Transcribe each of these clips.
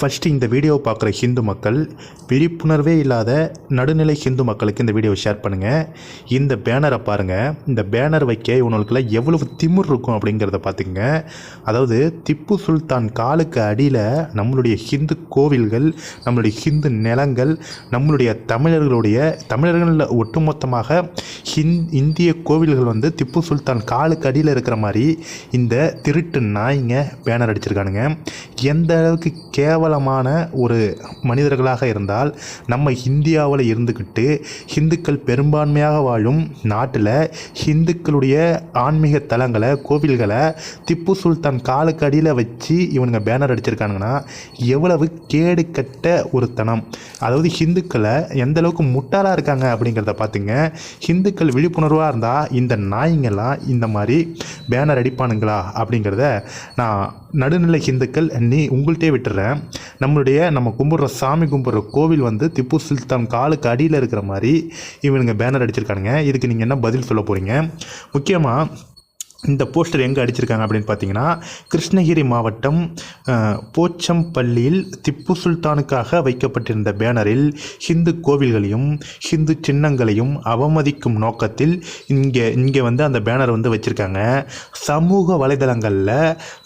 First இந்த வீடியோவை பார்க்குற ஹிந்து மக்கள் விழிப்புணர்வே இல்லாத நடுநிலை ஹிந்து மக்களுக்கு இந்த வீடியோவை ஷேர் பண்ணுங்கள். இந்த பேனரை பாருங்கள். இந்த பேனர் வைக்க இவனுக்குள்ள எவ்வளவு திமிர் இருக்கும் அப்படிங்கிறத பார்த்துங்க. அதாவது திப்பு சுல்தான் காலுக்கு அடியில் நம்மளுடைய ஹிந்து கோவில்கள், நம்மளுடைய ஹிந்து நிலங்கள், நம்மளுடைய தமிழர்களில் ஒட்டுமொத்தமாக இந்திய கோவில்கள் வந்து திப்பு சுல்தான் காலுக்கு அடியில் இருக்கிற மாதிரி இந்த திருட்டு நாய்ங்க பேனர் அடிச்சிருக்கானுங்க. எந்த அளவுக்கு கேவலமான ஒரு மனிதர்களாக இருந்தால் நம்ம இந்தியாவில் இருந்துக்கிட்டு ஹிந்துக்கள் பெரும்பான்மையாக வாழும் நாட்டில் ஹிந்துக்களுடைய ஆன்மீக தலங்களை, கோவில்களை திப்பு சுல்தான் காலுக்கு அடியில் வச்சு இவனுங்க பேனர் அடிச்சிருக்கானுங்கன்னா எவ்வளவு கேடு கட்ட ஒரு தனம். அதாவது ஹிந்துக்களை எந்த அளவுக்கு முட்டாளாக இருக்காங்க அப்படிங்கிறத பார்த்துங்க. ஹிந்துக்கள் விழிப்புணர்வாக இருந்தால் இந்த நாய்ங்கெல்லாம் இந்த மாதிரி பேனர் அடிப்பானுங்களா அப்படிங்கிறத நான் நடுநிலை ஹிந்துக்கள் உங்கள்கிட்டே விட்டுறேன். நம்ம கும்பிட்ற சாமி கும்பிட்ற கோவில் வந்து திப்பு சுல்தான் காலுக்கு அடியில் இருக்கிற மாதிரி இவனுங்க பேனர் அடிச்சிருக்கானுங்க. இதுக்கு நீங்கள் என்ன பதில் சொல்ல போகிறீங்க? முக்கியமாக இந்த போஸ்டர் எங்கே அடிச்சிருக்காங்க அப்படின்னு பார்த்தீங்கன்னா, கிருஷ்ணகிரி மாவட்டம் போச்சம்பள்ளியில் திப்பு சுல்தானுக்காக வைக்கப்பட்டிருந்த பேனரில் ஹிந்து கோவில்களையும் ஹிந்து சின்னங்களையும் அவமதிக்கும் நோக்கத்தில் இங்கே வந்து அந்த பேனர் வந்து வச்சுருக்காங்க. சமூக வலைதளங்களில்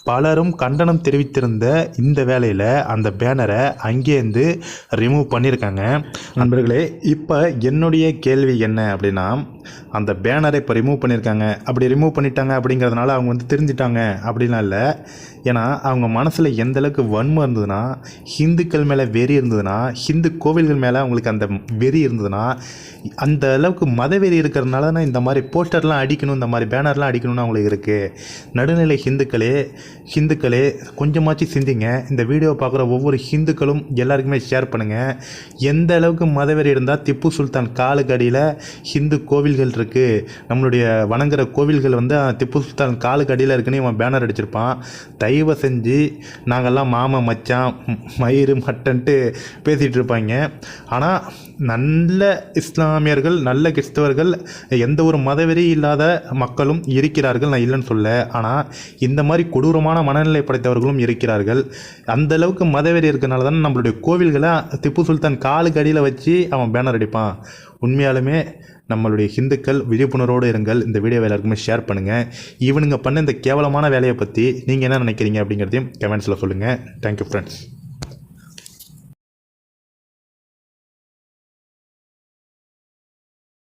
பலரும் கண்டனம் தெரிவித்திருந்த இந்த வேளையில் அந்த பேனரை அங்கேருந்து ரிமூவ் பண்ணியிருக்காங்க. நண்பர்களே, இப்போ என்னுடைய கேள்வி என்ன அப்படின்னா, அந்த பேனரை இப்போ ரிமூவ் பண்ணியிருக்காங்க. அப்படி ரிமூவ் பண்ணிட்டாங்க அப்படிங்கிறதுனால அவங்க வந்து தெரிஞ்சிட்டாங்க அப்படின்லாம் இல்லை. ஏன்னா அவங்க மனசில் எந்த அளவுக்கு வன்மை இருந்ததுன்னா, ஹிந்துக்கள் மேலே வெறி இருந்ததுன்னா, ஹிந்து கோவில்கள் மேலே அவங்களுக்கு அந்த வெறி இருந்ததுன்னா, அந்த அளவுக்கு மதவெறி இருக்கிறதுனால தான் இந்த மாதிரி போஸ்டர்லாம் அடிக்கணும், இந்த மாதிரி பேனர்லாம் அடிக்கணும்னு அவங்களுக்கு இருக்குது. நடுநிலை ஹிந்துக்களே கொஞ்சமாச்சு சிந்திங்க. இந்த வீடியோவை பார்க்குற ஒவ்வொரு ஹிந்துக்களும் எல்லாருக்குமே ஷேர் பண்ணுங்கள். எந்த அளவுக்கு மதவெறி இருந்தால் திப்பு சுல்தான் காலுக்கு அடியில் ஹிந்து கோவில்கள் இருக்குது, நம்மளுடைய வணங்குற கோவில்கள் வந்து திப்பு சுல்தான் காலுக்கு அடியில் இருக்குன்னு இவன் பேனர் அடிச்சிருப்பான். தயவு செஞ்சு நாங்கள்லாம் மாமா மச்சான் மயிறு மட்டன்ட்டு பேசிகிட்டு இருப்பாங்க. ஆனால் நல்ல இஸ்லாமியர்கள், நல்ல கிறிஸ்தவர்கள், எந்த ஒரு மதவெறி இல்லாத மக்களும் இருக்கிறார்கள், நான் இல்லைன்னு சொல்ல. ஆனால் இந்த மாதிரி கொடூரமான மனநிலை படைத்தவர்களும் இருக்கிறார்கள். அந்தளவுக்கு மதவெறி இருக்கிறனால தானே நம்மளுடைய கோவில்களை திப்பு சுல்தான் காலுக்கு அடியில் வச்சு அவன் பேனர் அடிப்பான். உண்மையாலுமே நம்மளுடைய ஹிந்துக்கள் விழிப்புணர்வோடு இருங்கள். இந்த வீடியோவை எல்லாருக்குமே ஷேர் பண்ணுங்கள். இவனுங்க பண்ண இந்த கேவலமான வேலையை பற்றி நீங்கள் என்ன நினைக்கிறீங்க அப்படிங்கிறதையும் கமெண்ட்ஸில் சொல்லுங்கள். Thank you friends.